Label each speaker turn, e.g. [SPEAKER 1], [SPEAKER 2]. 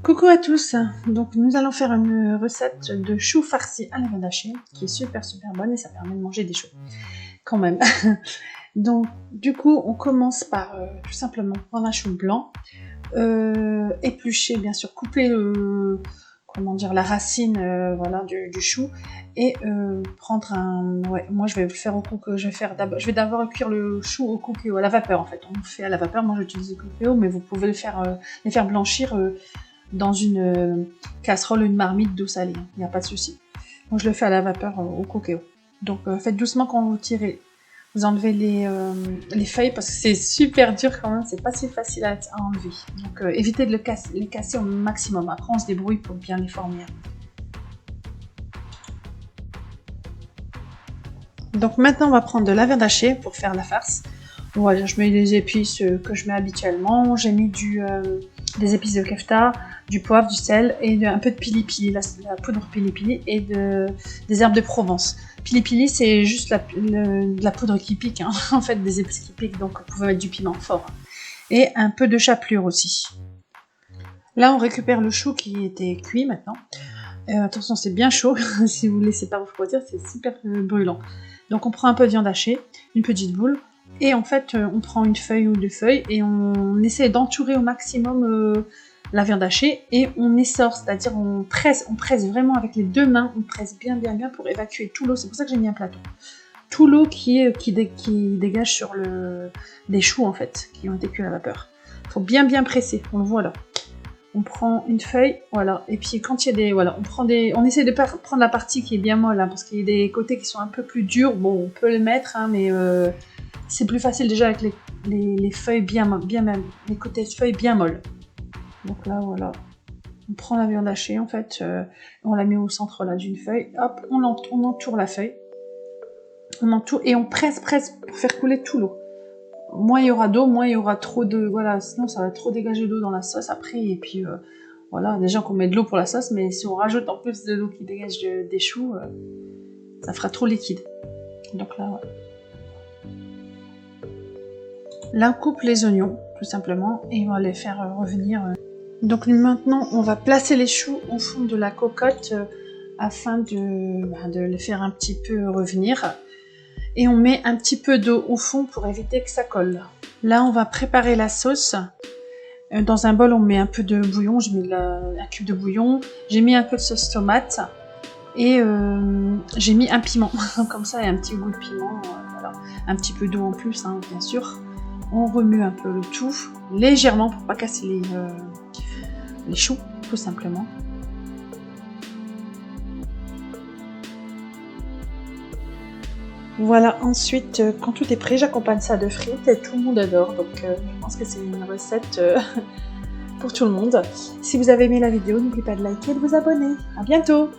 [SPEAKER 1] Coucou à tous, donc nous allons faire une recette de choux farcis à la viande hachée qui est super bonne et ça permet de manger des choux quand même. Donc du coup on commence par tout simplement prendre un chou blanc, éplucher bien sûr, couper la racine voilà, du chou et prendre un... Ouais, moi je vais le faire au cookéo, je vais d'abord cuire le chou au cookéo, à la vapeur en fait. On le fait à la vapeur, moi j'utilise le cookéo mais vous pouvez les faire blanchir dans une casserole, une marmite d'eau salée, il n'y a pas de souci. Moi je le fais à la vapeur au cookéo. Donc faites doucement quand vous tirez. Vous enlevez les feuilles parce que c'est super dur quand même, c'est pas si facile à enlever. Donc évitez de les casser au maximum. Après on se débrouille pour bien les former. Donc maintenant on va prendre de la viande hachée pour faire la farce. Voilà, je mets les épices que je mets habituellement. J'ai mis des épices de kefta, du poivre, du sel et un peu de pili-pili, la poudre pili-pili et des herbes de Provence. Pili-pili c'est juste de la poudre qui pique, hein, en fait des épices qui piquent, donc vous pouvez mettre du piment fort. Et un peu de chapelure aussi. Là on récupère le chou qui était cuit maintenant. Attention c'est bien chaud, si vous ne laissez pas refroidir c'est super brûlant. Donc on prend un peu de viande hachée, une petite boule. Et en fait, on prend une feuille ou deux feuilles et on essaie d'entourer au maximum la viande hachée et on essore, c'est-à-dire on presse vraiment avec les deux mains, on presse bien pour évacuer tout l'eau. C'est pour ça que j'ai mis un plateau. Tout l'eau qui dégage sur des choux en fait, qui ont été cuits à la vapeur. Il faut bien presser, on le voit là. On prend une feuille, voilà, et puis quand il y a on essaie de pas prendre la partie qui est bien molle, hein, parce qu'il y a des côtés qui sont un peu plus durs. Bon, on peut les mettre, hein, mais c'est plus facile déjà avec les feuilles les côtés de feuilles bien molles. Donc là, voilà. On prend la viande hachée, en fait, on la met au centre là d'une feuille. Hop, on entoure la feuille. On entoure et on presse pour faire couler tout l'eau. Moins il y aura d'eau, moins il y aura trop de... Voilà, sinon ça va trop dégager d'eau dans la sauce après. Et puis, voilà, déjà qu'on met de l'eau pour la sauce, mais si on rajoute en plus de l'eau qui dégage des choux, ça fera trop liquide. Donc là, voilà. Là, on coupe les oignons, tout simplement, et on va les faire revenir. Donc maintenant, on va placer les choux au fond de la cocotte afin de les faire un petit peu revenir. Et on met un petit peu d'eau au fond pour éviter que ça colle. Là, on va préparer la sauce. Dans un bol, on met un peu de bouillon. J'ai mis un cube de bouillon. J'ai mis un peu de sauce tomate. Et j'ai mis un piment. Comme ça, il y a un petit goût de piment. Voilà. Un petit peu d'eau en plus, hein, bien sûr. On remue un peu le tout, légèrement pour pas casser les choux, tout simplement. Voilà, ensuite, quand tout est prêt, j'accompagne ça de frites et tout le monde adore. Donc, je pense que c'est une recette pour tout le monde. Si vous avez aimé la vidéo, n'oubliez pas de liker et de vous abonner. À bientôt!